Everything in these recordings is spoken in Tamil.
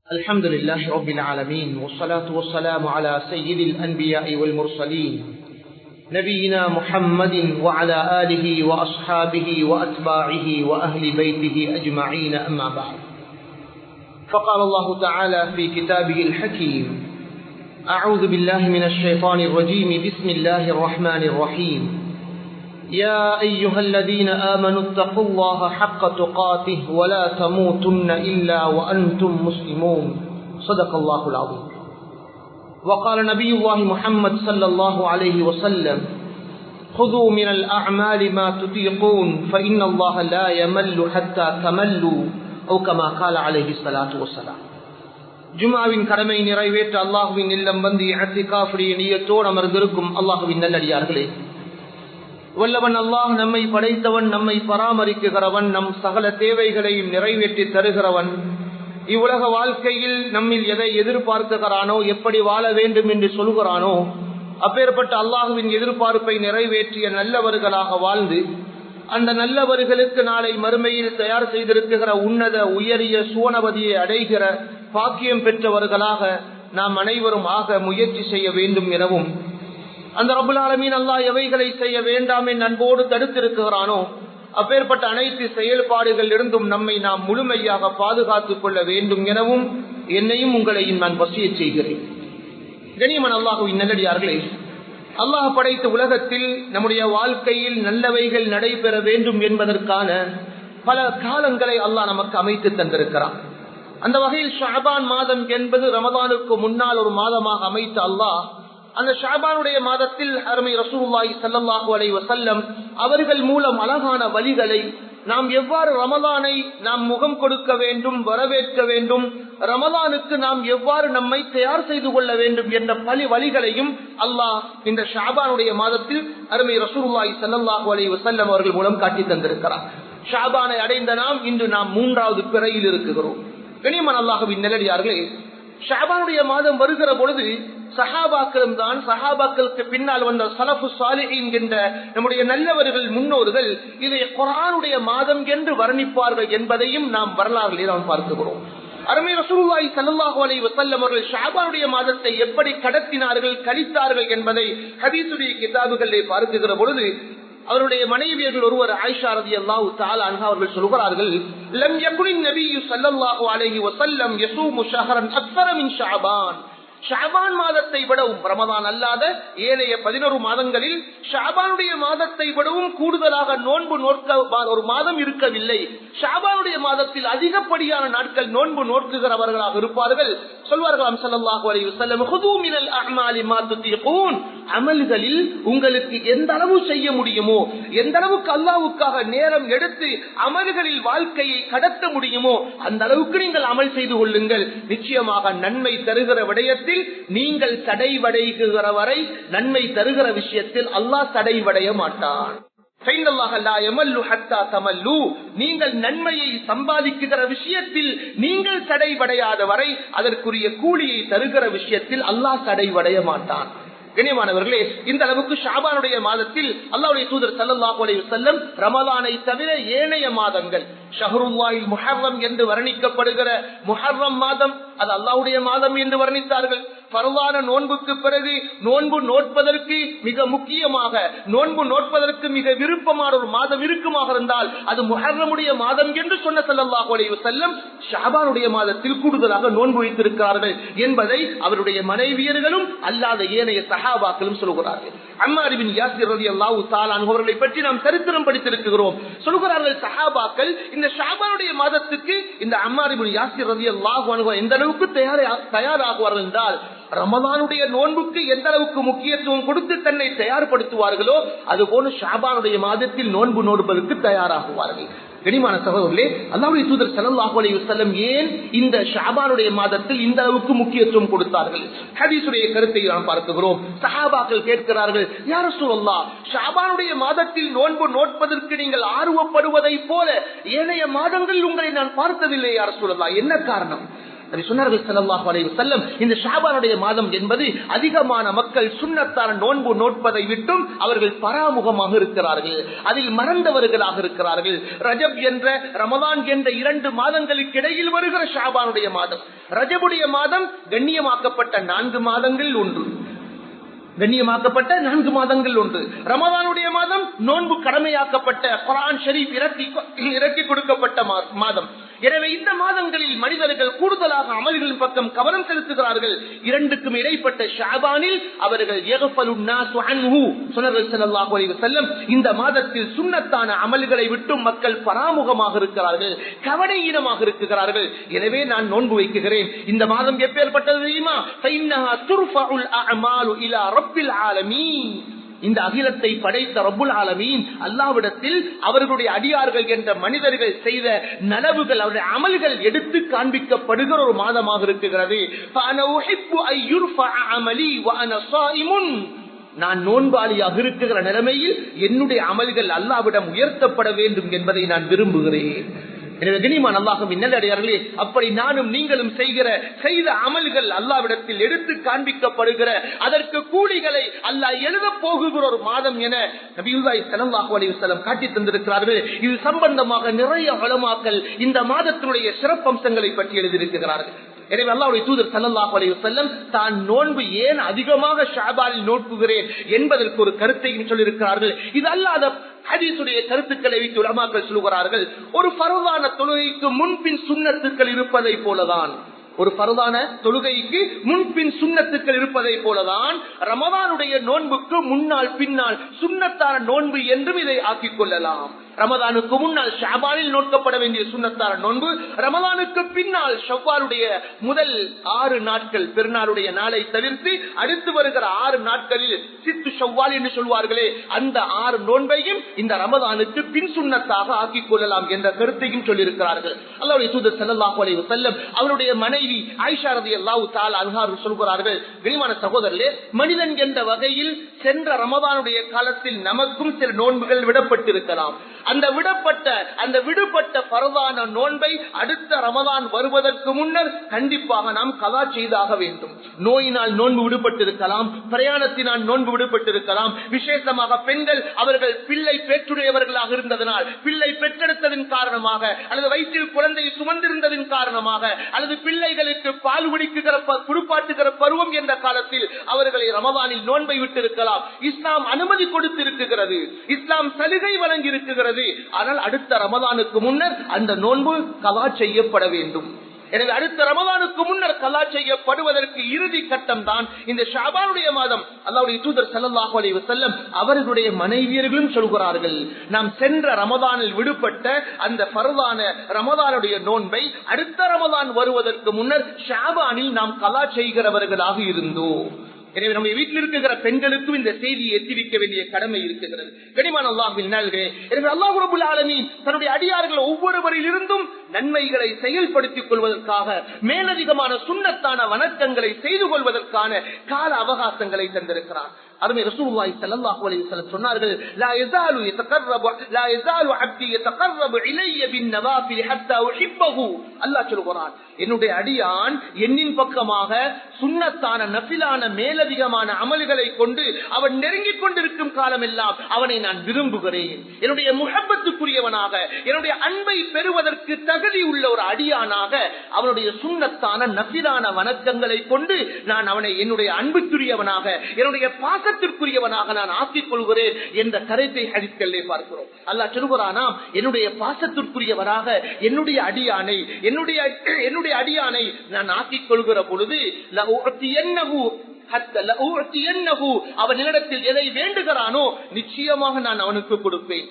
الحمد لله رب العالمين والصلاة والسلام على سيد الأنبياء والمرسلين نبينا محمد وعلى آله وأصحابه وأتباعه وأهل بيته أجمعين أما بعد فقال الله تعالى في كتابه الحكيم أعوذ بالله من الشيطان الرجيم بسم الله الرحمن الرحيم يا أيها الذين آمنوا اتقوا الله حق تقاته ولا تموتن إلا وأنتم مسلمون صدق الله العظيم وقال نبي الله محمد صلى الله عليه وسلم خذوا من الأعمال ما تطيقون فإن الله لا يمل حتى تملوا أو كما قال عليه الصلاة والسلام ஜும்ஆவின் கடமை நிறைவேற்ற அல்லாஹ்வின் இல்லம் வந்து இஅ்திகாஃபுடைய நியத்தோடு அமர்ந்திருக்கும் அல்லாஹ்வின் நல்லடியார்களே, வல்லவன் அல்லாஹ் நம்மை படைத்தவன், நம்மை பராமரிக்குகிறவன், நம் சகல தேவைகளையும் நிறைவேற்றி தருகிறவன். இவ்வுலக வாழ்க்கையில் நம்மில் எதை எதிர்பார்க்கிறானோ, எப்படி வாழ வேண்டும் என்று சொல்கிறானோ, அப்பேற்பட்ட அல்லாஹுவின் எதிர்பார்ப்பை நிறைவேற்றிய நல்லவர்களாக வாழ்ந்து அந்த நல்லவர்களுக்கு நாளை மறுமையில் தயார் செய்திருக்கிற உன்னத உயரிய சுவனபதியை அடைகிற பாக்கியம் பெற்றவர்களாக நாம் அனைவரும் ஆக முயற்சி செய்ய வேண்டும் எனவும், அந்த ரப்புல் ஆலமீன் அல்லாஹ் எவைகளை செய்ய வேண்டாம் என் அன்போடு தடுத்திருக்கிறானோ அப்பேற்பட்ட அனைத்து செயல்பாடுகள் இருந்தும் நம்மை நாம் முழுமையாக பாதுகாத்துக் கொள்ள வேண்டும் எனவும் என்னையும் உங்களையும் நான் வசியச் செய்கிறேன். கனிமன் அல்லாஹுவின் நல்லடியார்களே, அல்லாஹ் படைத்த உலகத்தில் நம்முடைய வாழ்க்கையில் நல்லவைகள் நடைபெற வேண்டும் என்பதற்கான பல காலங்களை அல்லாஹ் நமக்கு அமைத்து தந்திருக்கிறான். அந்த வகையில் ஷஅபான் மாதம் என்பது ரமதானுக்கு முன்னால் ஒரு மாதமாக அமைத்த அல்லாஹ் அந்த ஷஅபானுடைய மாதத்தில் அருமை ரசூலுல்லாஹி ஸல்லல்லாஹு அலைஹி வஸல்லம் அவர்கள் மூலம் அழகான வழிகளை, நாம் எவ்வாறு ரமலானை நாம் முகம் கொடுக்க வேண்டும், வரவேற்க வேண்டும், ரமலானுக்கு நாம் எவ்வாறு நம்மை தயார் செய்து கொள்ள வேண்டும் என்ற பல வழிகளையும் அல்லாஹ் இந்த ஷஅபானுடைய மாதத்தில் அருமை ரசூலுல்லாஹி ஸல்லல்லாஹு அலைஹி வஸல்லம் அவர்கள் மூலம் காட்டி தந்திருக்கிறார். ஷஅபானை அடைந்த நாம் இன்று நாம் 3வது பிறையில் இருக்கிறோம். கனிமன் அல்லாஹ்வின் நல்லடியார்களே, ஷஅபானுடைய மாதம் வருகிற பொழுது சஹாபாக்களும் தான், சஹாபாக்களுக்கு பின்னால் வந்த ஸலஃபு ஸாலிஹீன் என்ற நம்முடைய நல்லவர்கள் முன்னோர்கள் இதை குர்ஆனுடைய மாதம் என்று வர்ணிப்பார்கள் என்பதையும் நாம் வரலாறுகளில் நாம் பார்க்கிறோம். அருமை ரசூலுல்லாஹி ஸல்லல்லாஹு அலைஹி வஸல்லம் அவர்கள் ஷஅபானுடைய மாதத்தை எப்படி கடத்தினார்கள், கழித்தார்கள் என்பதை ஹதீஸுடைய கிதாபுகளிலே பார்க்கிற பொழுது அவருடைய மனைவியர்கள் ஒருவர் ஆயிஷா ரலியல்லாஹு தஆலா அன்ஹா அவர்கள் சொல்கிறார்கள், லம் யகுனின் நபியு ஸல்லல்லாஹு அலைஹி வஸல்லம் யஸூமு ஷஹரன் அக்ஸர மின் ஷஅபான். ஷஅபான் மாதத்தை விடவும், ரமதான் அல்லாத ஏனைய 11 மாதங்களில் ஷஅபானுடைய மாதத்தை விடவும் கூடுதலாக நோன்பு நோக்க ஒரு மாதம் இருக்கவில்லை. ஷஅபானுடைய மாதத்தில் அதிகப்படியான நாட்கள் நோன்பு நோக்குகிறவர்களாக இருப்பார்கள். சொல்வார்களாம் ஸல்லல்லாஹு அலைஹி வஸல்லம், ஹுது மினல் அஅமாலி மா துதீகூன். அமல்களில் உங்களுக்கு எந்த அளவு செய்ய முடியுமோ, எந்த அளவுக்கு அல்லாஹ்வுக்காக நேரம் எடுத்து அமல்களில் வாழ்க்கையை கடத்த முடியுமோ அந்த அளவுக்கு நீங்கள் அமல் செய்து கொள்ளுங்கள். நிச்சயமாக நன்மை தருகிற விடயத்தில் நீங்கள் தடைவடைகிற வரை நன்மை தருகிற விஷயத்தில் அல்லாஹ் தடைவடைய மாட்டான். நீங்கள் நன்மையை சம்பாதிக்கிற விஷயத்தில் நீங்கள் தடைவடையாத வரை அதற்குரிய கூலியை தருகிற விஷயத்தில் அல்லாஹ் தடைவடைய மாட்டான். கண்ணியமானவர்களே, இந்த அளவுக்கு ஷஅபானுடைய மாதத்தில் அல்லாஹ்வுடைய தூதர் ஸல்லல்லாஹு அலைஹி வஸல்லம் ரமலானை தவிர ஏனைய மாதங்கள், ஷஹ்ருல்லாஹில் முஹர்ரம் என்று வர்ணிக்கப்படுகிற முஹர்ரம் மாதம், அது அல்லாஹ்வுடைய மாதம் என்று வர்ணித்தார்கள். ஃபர்லான நோன்புக்கு பிறகு நோன்பு நோட்பதற்கு மிக முக்கியமாக, நோன்பு நோட்பதற்கு மிக விருப்பமான ஒரு மாதம் இருக்குமாக இருந்தால் அது முஹர்ரமுடைய மாதம் என்று சொன்ன ஸல்லல்லாஹு அலைஹி வஸல்லம் ஷஅபானுடைய மாதத்தில் கூடுதலாக நோன்பு வைத்திருக்கிறார்கள் என்பதை அவருடைய மனைவியர்களும் அல்லாத ஏனைய சஹாபாக்களும் சொல்கிறார்கள். அம்மார் இப்னு யாசிர் ரலியல்லாஹு தஆலா அன்ஹு அவர்களை பற்றி நாம் சரித்திரம் படித்திருக்கிறோம். சொல்கிறார்கள், சஹாபாக்கள் இந்த ஷஅபானுடைய மாதத்துக்கு இந்த அம்மார் இப்னு யாசிர் ரலியல்லாஹு அன்ஹு எந்த அளவுக்கு தயாராகுவார்கள் என்றால், ரமலானுடைய நோன்புக்கு எந்த அளவுக்கு முக்கியத்துவம் கொடுத்து தன்னை தயார்படுத்துவார்களோ அதுபோல ஷஅபானுடைய மாதத்தில் நோன்பு நோடுவதற்கு தயாராகுவார்கள். கனிமான சகோதரர்களே, அல்லாஹ்வுடைய தூதர் ஸல்லல்லாஹு அலைஹி வஸல்லம் ஏன் இந்த ஷஅபானுடைய மாதத்தில் இந்த அளவுக்கு முக்கியத்துவம் கொடுத்தார்கள்? ஹதீஸுடைய கருத்தை நாம் பார்க்கிறோம். சஹாபாக்கள் கேட்கிறார்கள், யா ரசூலல்லாஹ், ஷஅபானுடைய மாதத்தில் நோன்பு நோட்பதற்கு நீங்கள் ஆர்வப்படுவதை போல ஏனைய மாதங்களில் உங்களை நான் பார்த்ததில்லை யா ரசூலல்லாஹ், என்ன காரணம்? நபி சொன்னார்கள் ஸல்லல்லாஹு அலைஹி வஸல்லம், இந்த ஷஅபானுடைய மாதம் என்பது அதிகமான மக்கள் சுன்னத்தான நோன்பு நோட்பதை விட்டும் அவர்கள் பராமுகமாக இருக்கிறார்கள், அதில் மறந்தவர்களாக இருக்கிறார்கள். ரஜப் என்ற ரமதான் என்ற 2 மாதங்களுக்கு இடையில் வருகிற ஷஅபானுடைய மாதம், ரஜபுடைய மாதம் கண்ணியமாக்கப்பட்ட 4 மாதங்கள் ஒன்று, கண்ணியமாக்கப்பட்ட 4 மாதங்கள் ஒன்று. ரமதானுடைய மாதம் நோன்பு கடமையாக்கப்பட்ட குர்ஆன் ஷரீஃப் இறக்கி கொடுக்கப்பட்ட மாதம். எனவே இந்த மாதங்களில் மனிதர்கள் கூடுதலாக அமல்களின் பக்கம் கவனம் செலுத்துகிறார்கள். 2க்கும் இடைப்பட்ட ஷஅபானில் அவர்கள் யக்ஃபலுன் நாஸு அன்ஹு சொன்னார்கள் ஸல்லல்லாஹு அலைஹி வஸல்லம், இந்த மாதத்தில் சுன்னத்தான அமல்களை விட்டு மக்கள் பராமுகமாக இருக்கிறார்கள், கவனையீனமாக இருக்கிறார்கள். எனவே நான் நோன்பு வைக்கிறேன். இந்த மாதம் எப்பேற்பட்டது தெரியுமா? ஃபைன்னஹா துர்ஃபஉல் அஅமாலு இலா ரப்பில் ஆலமீன். இந்த அகிலத்தை படைத்த ரப்புல் ஆலமீன் அல்லாஹ்விடத்தில் அவர்களுடைய அடியார்கள் என்ற மனிதர்கள் செய்த நலவுகள், அவருடைய அமல்கள் எடுத்து காண்பிக்கப்படுகிற ஒரு மாதமாக இருக்கிறது. நான் நோன்பாளியாக இருக்கிற நிலைமையில் என்னுடைய அமல்கள் அல்லாஹ்விடம் உயர்த்தப்பட வேண்டும் என்பதை நான் விரும்புகிறேன். எனவே கனிமான் அல்லாஹ்வின் நல்லடியார்களே, அப்படி நானும் நீங்களும் செய்த அமல்கள் அல்லாஹ்விடத்தில் எடுத்து காண்பிக்கப்படுகிற, அதற்கு கூலிகளை அல்லாஹ் எழுத போகுகிற ஒரு மாதம் என நபியுல்லாஹி ஸல்லல்லாஹு அலைஹி வஸல்லம் காட்டி தந்திருக்கிறார்கள். இது சம்பந்தமாக நிறைய உலமாக்கள் இந்த மாதத்தினுடைய சிறப்பம்சங்களை பற்றி எழுதியிருக்கிறார்கள். எனவே அல்லாஹ்வுடைய தூதர் ஸல்லல்லாஹு அலைஹி வஸல்லம் தான் நோன்பு ஏன் அதிகமாக ஷஅபானில் நோக்குகிறேன் என்பதற்கு ஒரு கருத்தையும் சொல்லியிருக்கிறார்கள். இது அல்லாத ஹதீஸுடைய கருத்துக்களை வைத்து உலமாக்கள் சொல்கிறார்கள், ஒரு ஃபர்தான தொழுகைக்கு முன்பின் சுன்னத்துக்கள் இருப்பதை போலதான், ஒரு ஃபர்தான தொழுகைக்கு முன்பின் சுன்னத்துக்கள் இருப்பதை போலதான் ரமதானுடைய நோன்புக்கு முன்னால் பின்னால் சுன்னத்தான நோன்பு என்றும் இதை ஆக்கிக் கொள்ளலாம். ரமதானுக்கு முன்னால் ஷஅபானில் நோக்கப்பட வேண்டிய சுன்னத்தான நோன்பு, ரமதானுக்கு பின்னால் ஷவ்வாலுடைய முதல் 6 நாட்கள் பெருநாளுடைய நாளை தவிர்த்து அடுத்து வருகிற 6 நாட்களில் சித்து ஷவ்வால் என்று சொல்வார்களே, அந்த 6 நோன்பையும் இந்த ரமதானுக்கு பின் சுன்னத்தாக ஆக்கிக் கொள்ளலாம் என்ற கருத்தையும் சொல்லியிருக்கிறார்கள். அல்லாஹ்வுடைய தூதர் ஸல்லல்லாஹு அலைஹி வஸல்லம் அவருடைய மனைவி ஆயிஷா ரலியல்லாஹு தஆலா அன்ஹா சொல்கிறார்கள், கனிவான சகோதரர்களே, மனிதன் என்ற வகையில் சென்ற ரமதானுடைய காலத்தில் நமக்கும் சில நோன்புகள் விடப்பட்டிருக்கலாம். அந்த விடுபட்ட பரவான நோன்பை அடுத்த ரமதான் வருவதற்கு முன்னர் கண்டிப்பாக நாம் கதா செய்தாக வேண்டும். நோயினால் நோன்பு விடுபட்டிருக்கலாம், பிரயாணத்தினால் நோன்பு விடுபட்டிருக்கலாம். விசேஷமாக பெண்கள் அவர்கள் பிள்ளை பெற்றுடையவர்களாக இருந்ததனால், பிள்ளை பெற்றெடுத்ததின் காரணமாக, அல்லது வயிற்றில் குழந்தை சுமந்திருந்ததின் காரணமாக, அல்லது பிள்ளைகளுக்கு பால் குடிப்பாட்டுகிற பருவம் என்ற காலத்தில் அவர்களை ரமதானில் நோன்பை விட்டிருக்கலாம். இஸ்லாம் அனுமதி கொடுத்திருக்கிறது, இஸ்லாம் சலுகை வழங்கி இருக்கிறது. ஆனால் அடுத்த ரமதானுக்கு முன்னர் அந்த நோன்பு கலா செய்யப்பட வேண்டும். எனவே அடுத்த ரமதானுக்கு முன்னர் கலா செய்யப்படுவதற்கு இறுதி கட்டம் தான் இந்த ஷஅபானுடைய மாதம். அல்லாஹ்வுடைய தூதர் ஸல்லல்லாஹு அலைஹி வஸல்லம் அவர்களுடைய மனைவியர்களும் சொல்கிறார்கள், நாம் சென்ற ரமதானில் விடுபட்ட அந்த ஃபர்தான ரமதானுடைய நோன்பை அடுத்த ரமதான் வருவதற்கு முன்னர் ஷஅபானில் நாம் கலா செய்கிறவர்களாக இருந்தோம். எனவே நம்முடைய வீட்டில் இருக்கிற பெண்களுக்கும் இந்த செய்தியை எச்சரிக்க வேண்டிய கடமை இருக்கிறது. கனிமான அல்லாஹ்வின் நல்லே, எனவே அல்லாஹ் ரப்பல் ஆலமீன் தன்னுடைய அடியார்கள் ஒவ்வொருவரிலிருந்தும் நன்மைகளை செயல்படுத்திக் கொள்வதற்காக, மேலதிகமான சுன்னத்தான வணக்கங்களை செய்து கொள்வதற்கான கால அவகாசங்களை தந்திருக்கிறார். அருமை ரசூலுல்லாஹி ஸல்லல்லாஹு அலைஹி வஸல்லம் சொன்னார்கள், லா யஸாலு அப்தி யதகர்ரபு இலைய பின் நவாஃபில் ஹத்தா உஹிப்பஹு. அல்லாஹ் சொல்கிறான், என்னுடைய அடியான் என்னின் பக்கமாக சுன்னத்தான நஃபிலான மேலதிகமான அமல்களை கொண்டு அவன் நெருங்கிக் கொண்டிருக்கும் காலமெல்லாம் அவனை நான் விரும்புகிறேன். என்னுடைய முஹப்பத்துக்குரியவனாக, என்னுடைய அன்பை பெறுவதற்கு தகுதி உள்ள ஒரு அடியானாக அவனுடைய சுன்னத்தான நஃபிலான வணக்கங்களை கொண்டு நான் அவனை என்னுடைய அன்புக்குரியவனாக, என்னுடைய பாசத்திற்குரியவனாக நான் ஆக்கிக் கொள்கிறேன் என்ற கருத்தை ஹதீஸ்களிலே பார்க்கிறோம். அல்லாஹ் சொல்கிறானாம், என்னுடைய பாசத்திற்குரியவராக என்னுடைய அடியானை நான் ஆக்கிக் கொள்கிற பொழுது அவனிடத்தில் எதை வேண்டுகிறானோ நிச்சயமாக நான் அவனுக்கு கொடுப்பேன்.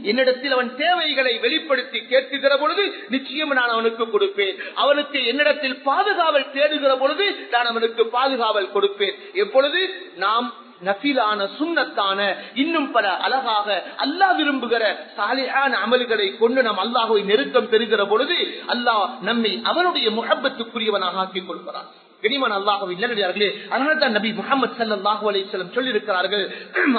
என்னிடத்தில் அவன் தேவைகளை வெளிப்படுத்தி கேட்குகிற பொழுது நிச்சயம் நான் அவனுக்கு கொடுப்பேன். அவனுக்கு என்னிடத்தில் பாதுகாவல் தேடுகிற பொழுது நான் அவனுக்கு பாதுகாவல் கொடுப்பேன். எப்பொழுது நாம் நஃபிலான சுன்னத்தான இன்னும் பல அழகாக அல்லாஹ் விரும்புகிற சாலிஹான அமல்களை கொண்டு நாம் அல்லாஹ்வை நெருக்கம் பெறுகிற பொழுது அல்லாஹ் நம்மை அவனுடைய முஹப்பத்துக்குரியவனாக ஆக்கிக் கொள்கிறான். கனிமான் அல்லாஹ்வின் நல்லடியார்களே, அதனால தான் நபி முஹம்மது ஸல்லல்லாஹு அலைஹி வஸல்லம் சொல்லி இருக்கிறார்கள்,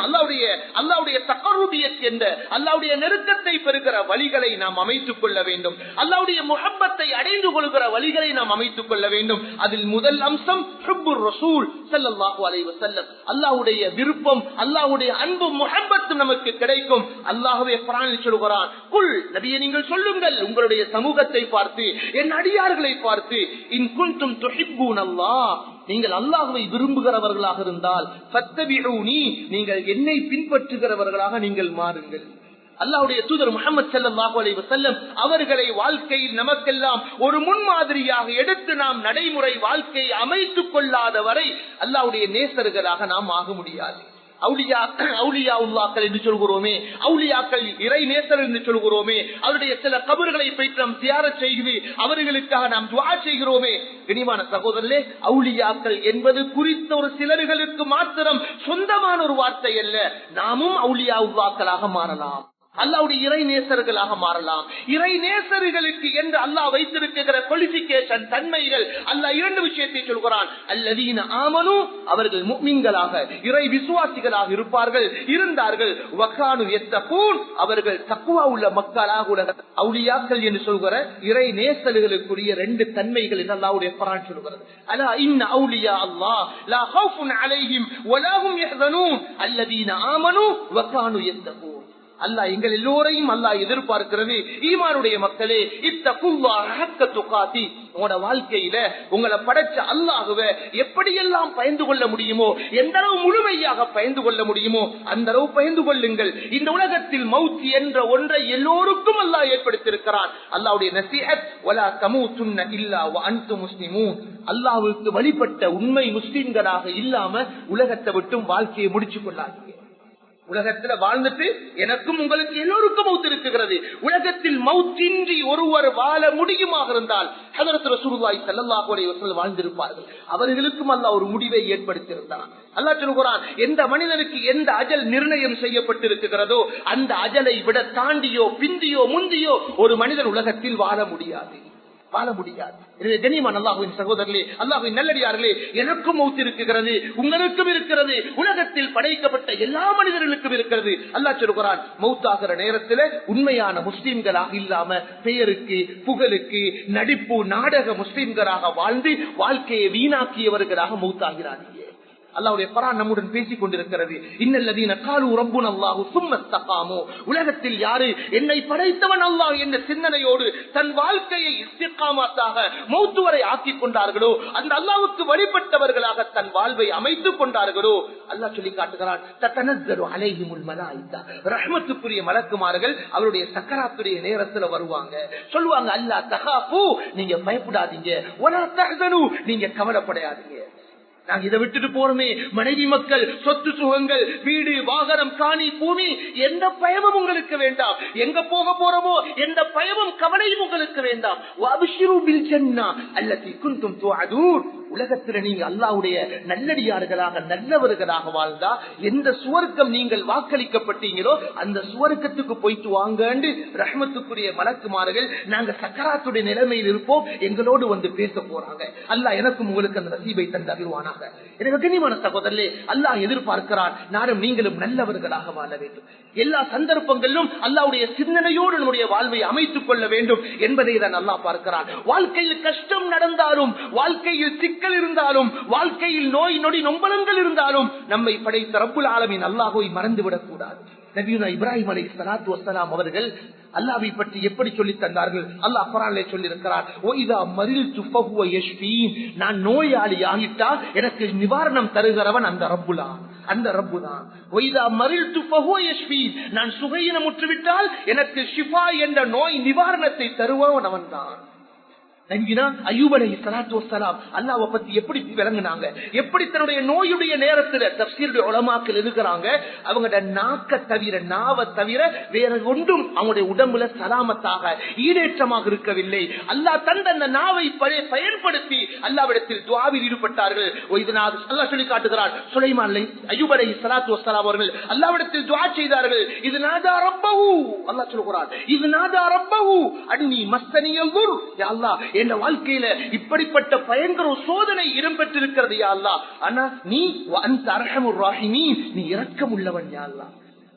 அல்லாஹ்வுடைய தகர்ருபியத் என்ற அல்லாஹ்வுடைய நெருக்கத்தை பெறுகிற வழிகளை நாம் அமைத்துக் கொள்ள வேண்டும். அல்லாஹ்வுடைய முஹப்பத்தை அடைந்து கொள்கிற வழிகளை நாம் அமைத்துக் கொள்ள வேண்டும். அதில் முதல் அம்சம் ஹுப்புர் ரசூல் ஸல்லல்லாஹு அலைஹி வஸல்லம். அல்லாஹ்வுடைய விருப்பம், அல்லாஹ்வுடைய அன்பு, முஹப்பத் நமக்கு கிடைக்கும். அல்லாஹ்வே குர்ஆனில் சொல்கிறான், குல் நபியே நீங்கள் சொல்லுங்கள் உங்களுடைய சமூகத்தை பார்த்து, என் அடியார்களை பார்த்து, இன் குன்தும் துஹிப்பூன அல்லாஹ், நீங்கள் அல்லாஹ்வை விரும்புகிறவர்களாக இருந்தால் ஃபத்தபிஊனி, நீங்கள் என்னை பின்பற்றுகிறவர்களாக நீங்கள் மாறுங்கள். அல்லாஹ்வுடைய தூதர் முஹம்மது ஸல்லல்லாஹு அலைஹி வஸல்லம் அவர்களை வாழ்க்கையில் நமக்கெல்லாம் ஒரு முன்மாதிரியாக எடுத்து நாம் நடைமுறை வாழ்க்கையை அமைத்துக் கொள்ளாத வரை அல்லாஹ்வுடைய நேசர்களாக நாம் ஆக முடியாது. அவுலியாக்கள் என்று சொல்கிறோமே, அவுலியாக்கள் இறை நேசர் என்று சொல்கிறோமே, அவருடைய சில கபர்களை போயிட்டு நாம் தியாரம் செய்து அவர்களுக்காக நாம் துஆ செய்கிறோமே. கனிமான சகோதரர்களே, அவுலியாக்கள் என்பது குறித்த ஒரு சிலர்களுக்கு மாத்திரம் சொந்தமான ஒரு வார்த்தை அல்ல. நாமும் அவுலியாக்களாக மாறலாம், அல்லாஹ்வுடைய இறை நேசர்களாக மாறலாம். இறை நேசர்களுக்கு என்று அல்லாஹ் வைத்திருக்கிற குவாலிஃபிகேஷன், தன்மைகள், அல்லாஹ் இரண்டு விஷயத்தை சொல்கிறான். அல்லதீன ஆமனு, அவர்கள் முஃமின்களாக இறை விசுவாசிகளாக இருப்பார்கள், இருந்தார்கள். வகானு யத்தகூன், அவர்கள் தக்வா உள்ள மக்களாக. உலக அவுலியாக்கள் என்று சொல்கிற இறை நேசர்களுக்குரிய ரெண்டு தன்மைகள் என்று அல்லாஹ்வுடைய குர்ஆன் சொல்கிறது. அலா இன்ன அவுலியா அல்லாஹ் லா ஹவுஃபுன் அலைஹிம் வலா ஹும் யஹ்ஸனூன் அல்லதீன ஆமனு வகானு யத்தகூன். அல்லாஹ் எங்கள் எல்லோரையும் அல்லாஹ் எதிர்பார்க்கிறது, ஈமானுடைய மக்களே, இத்தகுல்லாஹ ஹக்க துகாதி, உங்களோட வாழ்க்கையில உங்களை படைச்ச அல்லாஹ்வை எப்படியெல்லாம் பயந்து கொள்ள முடியுமோ, எந்த அளவு முழுமையாக பயந்து கொள்ள முடியுமோ அந்த அளவு பயந்து கொள்ளுங்கள். இந்த உலகத்தில் மௌத் என்ற ஒன்றை எல்லோருக்கும் அல்லாஹ் ஏற்படுத்தியிருக்கிறான். அல்லாஹ்வுடைய நசீஹத், வலா தமூதுன்ன இல்லா வ அன்தும் முஸ்லிமூன், அல்லாஹ்வுக்கு வழிபட்ட உண்மை முஸ்லிம்களாக இல்லாம உலகத்தை விட்டும் வாழ்க்கையை முடிச்சு கொள்ளாதீங்க. உலகத்துல வாழ்ந்துட்டு எனக்கும் உங்களுக்கு எல்லோருக்கும் மௌத் இருக்கிறது. உலகத்தில் மௌத்தின்றி ஒருவர் வாழ முடியுமாக இருந்தால் ஹஜ்ரத் ரசூலுல்லாஹி ஸல்லல்லாஹு அலைஹி வஸல்லம் வாழ்ந்திருப்பார்கள். அவர்களுக்கும் அல்லாஹ் ஒரு முடிவை ஏற்படுத்தியிருந்தான். அல்லாஹ் சொல்கிறான், எந்த மனிதனுக்கு எந்த அஜல் நிர்ணயம் செய்யப்பட்டிருக்கிறதோ அந்த அஜலை விட தாண்டியோ பிந்தியோ முந்தியோ ஒரு மனிதன் உலகத்தில் வாழ முடியாது. எனவே கனிமான் அல்லாஹ்வின் சகோதரர்களே, அல்லாஹ்வின் நல்லடியார்களே, எனக்கும் மௌத் இருக்கிறது, உங்களுக்கும் இருக்கிறது, உலகத்தில் படைக்கப்பட்ட எல்லா மனிதர்களுக்கும் இருக்கிறது. அல்லாஹ் சொல்கிறான், மௌத்தாகிற நேரத்தில் உண்மையான முஸ்லிம்களாக இல்லாம பெயருக்கு, புகழுக்கு, நடிப்பு, நாடக முஸ்லிம்களாக வாழ்ந்து வாழ்க்கையை வீணாக்கியவர்களாக மௌத்தாகிறார்கள். அல்லாஹ்வுடைய குர்ஆன் நம்முடன் பேசிக் கொண்டிருக்கிறது. இன்னல்லதீன காலு ரப்புனல்லாஹு சும்ம இஸ்தகாமு, உலகத்தில் யாரு என்னை படைத்தவன் அல்லாஹ் என்ற சிந்தனையோடு தன் வாழ்க்கையை இஸ்திகாமத்தாக மௌத் வரை ஆக்கிக் கொண்டார்களோ, அந்த அல்லாஹ்வுக்கு வழிபட்டவர்களாக தன் வாழ்வை அமைத்துக் கொண்டார்களோ, அல்லாஹ் சொல்லி காட்டுகிறான், ததனஸ்ஸலு அலைஹிமுல் மலாயிகா, ரஹ்மத்துக்குரிய மலக்குமார்கள் அவருடைய சக்கராத்துடைய நேரத்துல வருவாங்க. சொல்லுவாங்க, அல்லா தகாஃபு, நீங்க பயப்படாதீங்க, வலா தஹ்ஸனு, நீங்க கவலைப்படாதீங்க. நாங்க இதை விட்டுட்டு போறோமே, மனைவி மக்கள், சொத்து சுகங்கள், வீடு வாகனம், காணி பூமி, எந்த பயமும் உங்களுக்கு வேண்டாம். எங்க போக போறோமோ எந்த பயமும் கவலையும் உங்களுக்கு வேண்டாம். வஅப்ஷிரு பில் ஜன்னah அல்லதி குன்தும் துஅதூன், உலகத்துல நீங்க அல்லாஹ்வுடைய நல்லடியார்களாக நல்லவர்களாக வாழ்ந்தா எந்த சுவர்க்கம் நீங்கள் வாக்களிக்கப்பட்டீங்களோ அந்த சுவர்க்கத்துக்கு போயிட்டு வாங்கன்னு ரஹ்மத்துக்குரிய மலக்குமார்கள் நாங்க சக்கராத்துடைய நிலைமையில் இருப்போம் எங்களோடு வந்து பேச போறாங்க. அல்லாஹ் எனக்கும் உங்களுக்கு அந்த நசீபை தந்து அருள்வானாக. எனக்கு கனிமான சகோதரர்களே, அல்லாஹ் எதிர்பார்க்கிறான் நானும் நீங்களும் நல்லவர்களாக வாழ வேண்டும். எல்லா சந்தர்ப்பங்களிலும் அல்லாஹ்வுடைய சிந்தனையோடு நம்முடைய வாழ்வை அமைத்துக் கொள்ள வேண்டும் என்பதை தான் அல்லாஹ் பார்க்கிறான். வாழ்க்கையில் கஷ்டம் நடந்தாலும், வாழ்க்கையில் சிக்கல் இருந்தாலும், வாழ்க்கையில் நோய் நொடி நொம்பலங்கள் இருந்தாலும் நம்மை படைத்த ரப்புல் ஆலமீன் அல்லாஹ்வை மறந்துவிடக் கூடாது. நபியுனா இப்ராஹிம் அலைஹிஸ்ஸலாத்து வஸ்ஸலாம் அவர்கள் அல்லாஹ்வை பற்றி எப்படி சொல்லி தந்தார்கள்? அல்லாஹ் குர்ஆனிலே சொல்லி இருக்கிறார், "வஇதா மரில்து ஃபஹுவ யஷ்ஃபீன்", நான் நோயாளி ஆகிட்டா எனக்கு நிவாரணம் தருகிறவன் அந்த ரப்பு தான். "வஇதா மரில்து ஃபஹுவ யஷ்ஃபீன்", நான் சுகையினமுற்று விட்டால் எனக்கு ஷிஃபா என்ற நோய் நிவாரணத்தை தருபவன் அவன்தான். அய்யூப் அலைஹிஸ்ஸலாத்து வஸ்ஸலாம் அல்லாஹ்வை பத்தி எப்படி விளங்குனாங்க, எப்படி தன்னுடைய நோயுடைய நேரத்துல தஃப்சீருடைய உலமாக்கள் இருக்கிறாங்க, அவங்களோட நாவை தவிர வேற ஒன்றும் அவங்களுடைய உடம்புல சலாமத்தாக ஈடேற்றமாக இருக்கவில்லை. அல்லாஹ் தந்த அந்த நாவை பயன்படுத்தி அல்லாஹ்விடத்தில் துஆவில் ஈடுபட்டார்கள். அல்லாஹ் சொல்லி காட்டுகிறார், சுலைமான் அய்யூப் அலைஹிஸ்ஸலாத்து வஸ்ஸலாம் அவர்கள் அல்லாஹ்விடத்தில் துஆ செய்தார்கள். இது நாதா ரப்பஹு, அல்லாஹ் சொல்கிறார், இது நாதா ரப்பஹு அன்னி மஸ்தனியல் துர், யா அல்லாஹ் என் வாழ்க்கையில இப்படிப்பட்ட பயங்கர சோதனை இடம்பெற்றிருக்கிறது யா அல்லாஹ். ஆனா நீ அன்த அர்ஹமுர் ராஹிமீன், நீ இரக்கம் உள்ளவன் யா அல்லாஹ்.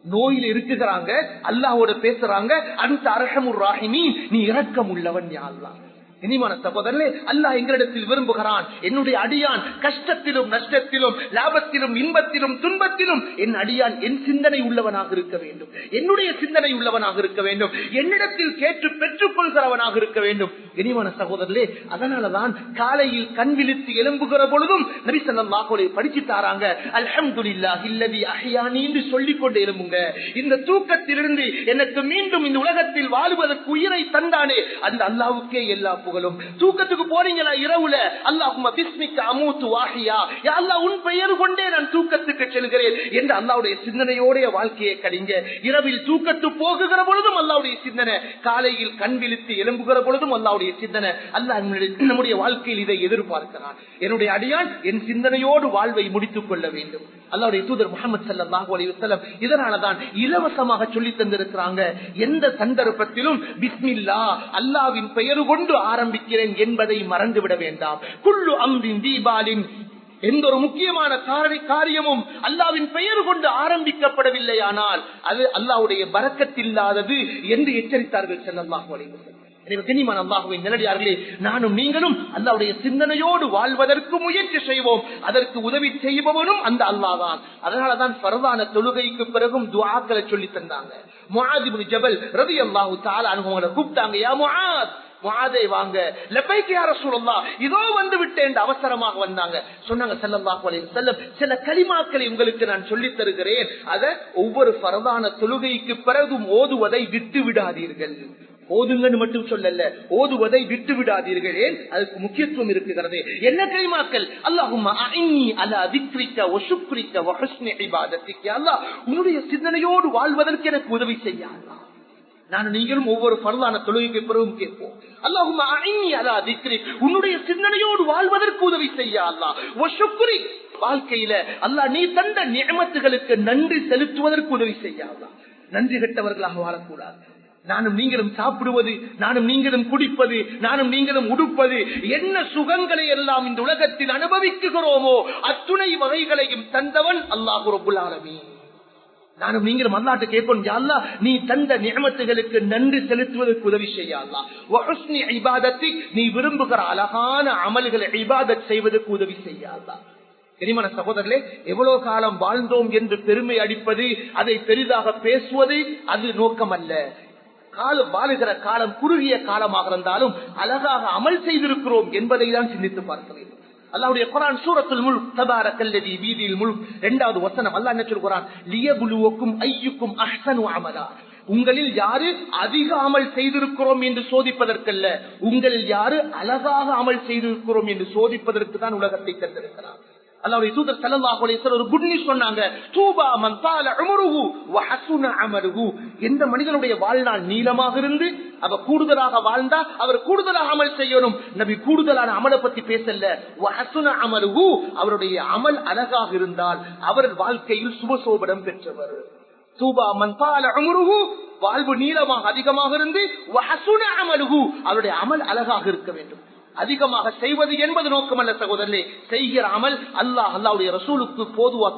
நோயில இருக்குறாங்க, அல்லாஹ்வோட பேசுறாங்க, அன்த அர்ஹமுர் ராஹிமீன், நீ இரக்கம் உள்ளவன் யா அல்லாஹ். இனிமான சகோதரர்களே, அல்லாஹ் எங்களிடத்தில் விரும்புகிறான், என்னுடைய அடியான் கஷ்டத்திலும் நஷ்டத்திலும் லாபத்திலும் இன்பத்திலும் துன்பத்திலும் என் அடியான் என் சிந்தனை உள்ளவனாக இருக்க வேண்டும், என்னுடைய சிந்தனை உள்ளவனாக இருக்க வேண்டும், என்னிடத்தில் கேட்டு பெற்றுக் கொள்கிறவனாக இருக்க வேண்டும். இனிமான சகோதரர்களே, அதனாலதான் காலையில் கண் விழித்து எழும்புகிற பொழுதும் நபி ஸல்லல்லாஹு அலைஹி படிச்சு தாராங்க, அல்ஹம்துலில்லாஹி அல்லதி அஹ்யானி என்று சொல்லிக் கொண்டு எழும்புங்க. இந்த தூக்கத்திலிருந்து எனக்கு மீண்டும் இந்த உலகத்தில் வாழ்வதற்கு உயிரை தந்தானே அந்த அல்லாஹ்வுக்கே எல்லா புகழும். தூக்கத்துக்கு போறீங்களா இரவுல, அல்லாஹும்ம பிஸ்மிக்க அமூத்து வாஹியா, யா அல்லாஹ் உன் பெயர் கொண்டே நான் தூக்கத்துக்கு செல்கிறேன் என்று அல்லாஹ்வுடைய சிந்தனையோட வாழ்க்கையை கடிங்க. இரவில் தூக்கத்து போகுகிற பொழுதும் அல்லாஹ்வுடைய சிந்தனை, காலையில் கண் விழித்து எழும்புகிற பொழுதும் அல்லாஹ்வுடைய சிந்தனை. அல்லாஹ் நம்முடைய வாழ்க்கையில் இதை எதிர்பார்க்கிறான். என்னுடைய அடியான் என் சிந்தனையோடு வாழ்வை முடித்துக் கொள்ள வேண்டும். அல்லாஹ்வுடைய தூதர் முஹம்மது ஸல்லல்லாஹு அலைஹி வஸல்லம் இதனாலதான் இலவசமாக சொல்லி தந்திருக்கிறாங்க, எந்த சந்தர்ப்பத்திலும் பிஸ்மில்லாஹ் அல்லாஹ்வின் பெயர் கொண்டு ஆரம்பிக்கிறேன் என்பதை மறந்துவிட வேண்டாம். குல்லு அம்ரின் தீபாலின், எந்த ஒரு முக்கியமான காரியமும் அல்லாஹ்வின் பெயர் கொண்டு ஆரம்பிக்கப்படவில்லையானால் அது அல்லாஹ்வுடைய பரக்கத்தில்லாதது என்று எச்சரித்தார்கள் ஸல்லல்லாஹு அலைஹி வஸல்லம். கண்ணியமான அல்லாஹ்வின் நல்லடியார்களே, நானும் நீங்களும் அல்லாஹ்வுடைய சிந்தனையோடு வாழ்வதற்கு முயற்சி செய்வோம். அதற்கு உதவி செய்பவனும் அந்த அல்லாஹ் தான். அதனாலதான் ஃபர்தான தொழுகைக்கு பிறகும் துஆக்களை சொல்லி தந்தாங்க. முஆத் இப்னு ஜபல் ரலியல்லாஹு தஆலா அன்ஹு அவங்களை கூப்பிட்டாங்க, யா முஆத், முஆதே வாங்க. லபைக் யா ரசூலுல்லாஹ், இதோ வந்து விட்டேன் அவசரமாக வந்தாங்க. சொன்னாங்க ஸல்லல்லாஹு அலைஹி வஸல்லம், சில கலிமாக்களை உங்களுக்கு நான் சொல்லி தருகிறேன், அதை ஒவ்வொரு ஃபர்தான தொழுகைக்கு பிறகும் ஓதுவதை விட்டு விடாதீர்கள். ஓதுங்கன்னு மட்டும் சொல்லல, ஓதுவதை விட்டு விடாதீர்கள். அதுக்கு முக்கியத்துவம் இருக்கிறது. என்ன கலிமாக்கள்? அல்லாஹும்ம அஇன்னி அலா திக்ரிக வ ஷுக்ரிக வ ஹுஸ்னி இபாதத்திக, அல்லாஹ் உன்னுடைய சிந்தனையோடு வாழ்வதற்கு எனக்கு உதவி செய்ய அல்லாஹ். நான் நீங்களும் ஒவ்வொரு ஃபர்தான தொழுகைக்கு பிறகும் கேட்போம், அல்லாஹும்ம அஇன்னி அலா திக்ரிக, உன்னுடைய சிந்தனையோடு வாழ்வதற்கு உதவி செய்ய அல்லாஹ். வ ஷுக்ரி, வாழ்க்கையில அல்லாஹ் நீ தந்த நிஅமத்துகளுக்கு நன்றி செலுத்துவதற்கு உதவி செய்ய அல்லாஹ். நன்றி கெட்டவர்களாக வாழக்கூடாது. நானும் நீங்களும் சாப்பிடுவது, நானும் நீங்களும் குடிப்பது, நானும் நீங்களும் உடுப்பது, என்ன சுகங்களை எல்லாம் இந்த உலகத்தில் அனுபவிக்கிறோமோ அத்துணை வகைகளையும் தந்தவன் அல்லாஹ் ரப்புல் ஆலமீன். நானும் நீங்களும் அல்லாஹ்ட்ட கேட்போம், யா அல்லாஹ் நீ தந்த நிஅமத்துகளுக்கு நன்றி செலுத்துவதற்கு உதவி செய்ய அல்லாஹ். வ ஹுஸ்னி இபாதத்திக், நீ விரும்புகிற அழகான அமல்களை இபாதத் செய்வதற்கு உதவி செய்ய அல்லாஹ். கனிமான சகோதரர்களே, எவ்வளவு காலம் வாழ்ந்தோம் என்று பெருமை அடிப்பது, அதை பெரிதாக பேசுவது அது நோக்கம் அல்ல. வாழுகிற காலம் குறுகிய காலமாக இருந்தாலும் அழகாக அமல் செய்திருக்கிறோம் என்பதை தான் சிந்தித்து பார்க்க வேண்டும். அல்லாஹ்வுடைய குர்ஆன் சூரத்துல் முல்க் தபாரக்கல்லதி பீதில் முல்க் 2வது வசனம் அல்லாஹ் என்ன சொல்றான், லியபுலுவக்கும் அய்யுக்கும் அஹ்ஸனு அமலா, உங்களில் யாரு அதிக அமல் செய்திருக்கிறோம் என்று சோதிப்பதற்கல்ல, உங்களில் யாரு அழகாக அமல் செய்திருக்கிறோம் என்று சோதிப்பதற்கு தான் உலகத்தை தந்திருக்கிறார். அல்லாஹ்வுடைய தூதர் ஸல்லல்லாஹு அலைஹி வஸல்லம் ஒரு குட் நியூஸ் சொன்னாங்க, தூபா மன் தால உம்ருஹு வ ஹஸன அமலுஹு, எந்த மனிதனுடைய வாழ்நாள் நீளமாக இருந்து அவ கூடுதலாக வாழ்ந்தா அவர் கூடுதலாக அமல் செய்யணும். நபி கூடுதலான அமலை பத்தி பேசல, வ ஹஸன அமலுஹு, அவருடைய அமல் அழகாக இருந்தால் அவர் வாழ்க்கையில் சுபசோபனம் பெற்றவர். தூபா மன் தால உம்ருஹு, வாழ்வு நீளமாக அதிகமாக இருந்து வ ஹஸன அமலுஹு, அவருடைய அமல் அழகாக இருக்க வேண்டும். அதிகமாக செய்வது என்பது நோக்கமல்ல சகோதரர்களே, செய்கிற அமல் அல்லாஹ்வுடைய ரசூலுக்கு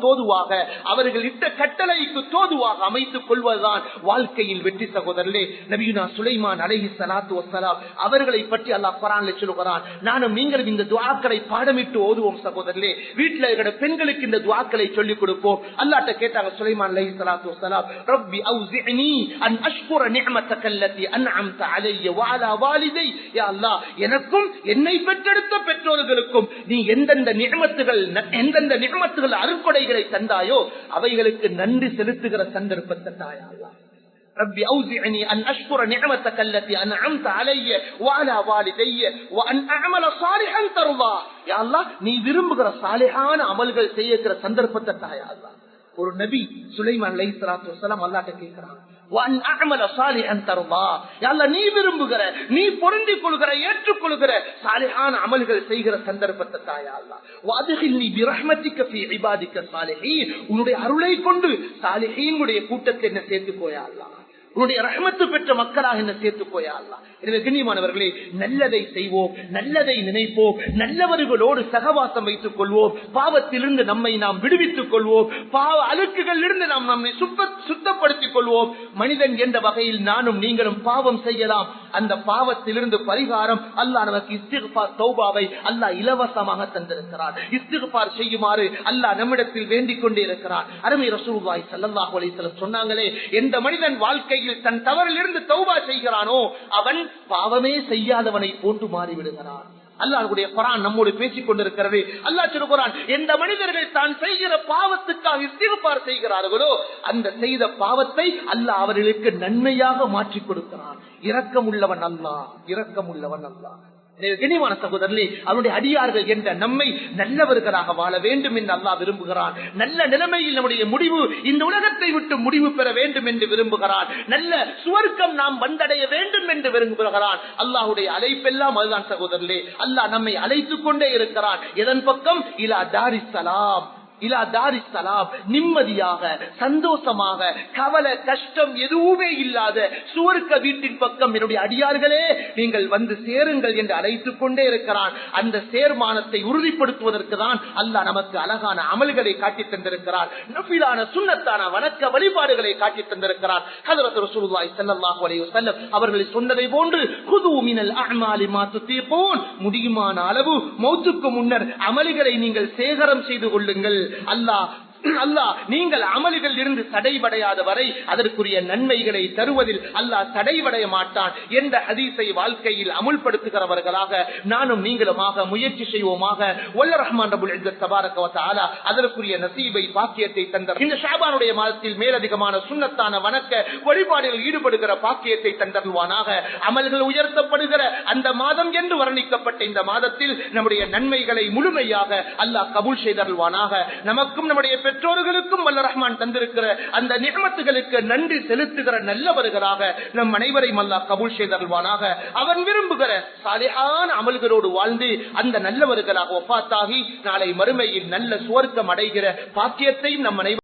தோதுவாக அவர்கள் இட்ட கட்டளைக்கு தோதுவாக அமைத்துக் கொள்வதுதான் வாழ்க்கையில் வெற்றி சகோதரர்களே. நபியுனா சுலைமான் அலைஹிஸ்ஸலாத்து வஸ்ஸலாம் அவர்களை பற்றி அல்லாஹ் குர்ஆனில் சொல்கிறான். நானும் நீங்களும் இந்த துஆக்களை பாடமிட்டு ஓதுவோம் சகோதரர்களே. வீட்டில் இருக்கிற பெண்களுக்கு இந்த துஆக்களை சொல்லிக் கொடுப்போம். அல்லாஹ்ட்ட கேட்டாங்க சுலைமான் அலைஹிஸ்ஸலாத்து வஸ்ஸலாம், ரப்பி அவ்ஸிஅனி அன் அஷ்குர நிஅமத்தக அல்லதி அன்அம்த அலைய வ அலா வாலிதை, யா அல்லாஹ் எனக்கும் என்னை பெற்றெடுத்த பெற்றோர்களுக்கும் நீ எந்தெந்த நிஅமத்துகள் அருட்கொடைகளை தந்தாயோ அவைகளுக்கு நன்றி செலுத்துகிற சந்தர்ப்பத்தை தாயா அல்லாஹ். ரப்பி அவ்ஸிஅனி அன் அஷ்குர நிஅமத்தக அல்லதி அன்அம்த அலைய வ அலா வாலிதைய வ அன் அஅமல ஸாலிஹன் தர்தா, யா அல்லாஹ் நீ விரும்புகிற சாலிஹான அமல்கள் செய்யற சந்தர்ப்பத்தை தாயா அல்லாஹ். ஒரு நபி சுலைமான் அலைஹிஸ்ஸலாத்து வஸ்ஸலாம் அல்லாஹ்ட்ட கேக்குறாங்க, நீ விரும்புகிற, நீ பொருந்திக் கொள்கிற, ஏற்றுக்கொள்கிற சாலிஹான அமல்கள் செய்கிற சந்தர்ப்பத்தை தாயா அல்லாஹ். உன்னுடைய அருளை கொண்டு சாலிஹீன்களுடைய கூட்டத்தை என்ன சேர்த்துக்கோயா அல்லாஹ். உன்னுடைய ரஹ்மத்து பெற்ற மக்களாக என்ன சேர்த்துக்கோயா அல்லாஹ். எனவே கண்ணியமானவர்களே, நல்லதை செய்வோம், நல்லதை நினைப்போம், நல்லவர்களோடு சகவாசம் வைத்துக் கொள்வோம், பாவத்திலிருந்து நம்மை நாம் விடுவித்துக் கொள்வோம், பாவ அழுக்குகளிலிருந்து நாம் நம்மை சுத்தப்படுத்திக் கொள்வோம். மனிதன் என்ற வகையில் நானும் நீங்களும் பாவம் செய்யலாம். அந்த பாவத்திலிருந்து பரிகாரம் அல்லாஹ் நமக்கு இஸ்திக்ஃபார் தௌபாவை அல்லாஹ் இலவசமாக தந்திருக்கிறார். இஸ்திக்ஃபார் செய்யுமாறு அல்லாஹ் நம்மிடத்தில் வேண்டிக் கொண்டே இருக்கிறார். அருமை ரசூலுல்லாஹி ஸல்லல்லாஹு அலைஹி வஸல்லம் சொன்னாங்களே, எந்த மனிதன் வாழ்க்கையில் தன் தவறிலிருந்து தௌபா செய்கிறானோ அவன் பாவமே செய்யாதவனை போன்று மாறிவிடுகிறான். அல்லாஹ்வுடைய குர்ஆன் நம்மோடு பேசிக் கொண்டிருக்கிறது. அல்லாஹ் சொல்கிறான், எந்த மனிதர்கள் தான் செய்கிற பாவத்துக்காக இஸ்திக்ஃபார் செய்கிறார்களோ அந்த செய்த பாவத்தை அல்லாஹ் அவர்களுக்கு நன்மையாக மாற்றி கொடுக்கிறான். இரக்கமுள்ளவன் அல்லாஹ், இரக்கமுள்ளவன் அல்லாஹ். கனிவான சகோதரர்களே, அவருடைய அடியார்கள் என்ற நம்மை நல்லவர்களாக வாழ வேண்டும் என்று அல்லாஹ் விரும்புகிறான். நல்ல நிலைமையில் நம்முடைய முடிவு இந்த உலகத்தை விட்டு முடிவு பெற வேண்டும் என்று விரும்புகிறான். நல்ல சுவர்க்கம் நாம் வந்தடைய வேண்டும் என்று விரும்புகிறான். அல்லாஹுடைய அழைப்பெல்லாம் அதுதான் சகோதரர்களே. அல்லாஹ் நம்மை அழைத்துக் கொண்டே இருக்கிறான். எதன் பக்கம்? இலா தாரிஸ் ஸலாம், இலா தாரிஸ் ஸலாம், நிம்மதியாக சந்தோஷமாக கவலை கஷ்டம் எதுவுமே இல்லாத சுவர்க்க வீட்டின் பக்கம் என்னுடைய அடியார்களே நீங்கள் வந்து சேருங்கள் என்று அழைத்துக் கொண்டே இருக்கிறான். அந்த சேர்மானத்தை உறுதிப்படுத்துவதற்கு தான் அல்லாஹ் நமக்கு அழகான அமல்களை காட்டித் தந்திருக்கிறார். நஃபிலான சுன்னத்தான வணக்க வழிபாடுகளை காட்டித் தந்திருக்கிறார். ஹஜ்ரத் ரசூலுல்லாஹி ஸல்லல்லாஹு அலைஹி வஸல்லம் அவர்களை சொன்னதை போன்று குது மினல் அஅமாலி மா துதீகூன், முடியுமான அளவு மௌத்துக்கு முன்னர் அமல்களை நீங்கள் சேகரம் செய்து கொள்ளுங்கள். அல்லாஹ் நீங்கள் அமல்கள் இருந்து தடைபடையாத வரை அதற்குரிய நன்மைகளை தருவதில் அல்லாஹ் தடைபடைய மாட்டான் என்ற ஹதீஸை வாழ்க்கையில் அமுல்படுத்துகிறவர்களாக நானும் நீங்களுமாக முயற்சி செய்வோமாக. வல்ல ரஹ்மான் ரப்புல் இஸ்ஸத் தபாரக வ தஆலா அதற்குரிய நசீபை பாக்கியத்தை தந்தார். இந்த ஷாபானுடைய மாதத்தில் மேலதிகமான சுன்னத்தான வணக்க வழிபாடுகளில் ஈடுபடுகிற பாக்கியத்தை தந்தருவானாக. அமல்கள் உயர்த்தப்படுகிற அந்த மாதம் என்று வர்ணிக்கப்பட்ட இந்த மாதத்தில் நம்முடைய நன்மைகளை முழுமையாக அல்லாஹ் கபூல் செய்தருவானாக. நமக்கும் நம்முடைய பெற்றோர்களுக்கும் வல்ல ரஹ்மான் தந்திருக்கிற அந்த நிஅமத்துகளுக்கு நன்றி செலுத்துகிற நல்லவர்களாக நம் அனைவரையும் அல்லாஹ் கபூல் செய்தருள்வானாக. அவன் விரும்புகிற சாலிஹான அமல்களோடு வாழ்ந்து அந்த நல்லவர்களாக வஃபாத்தாகி நாளை மறுமையில் நல்ல சுவர்க்கம் அடைகிற பாக்கியத்தையும் நம் அனைவரும்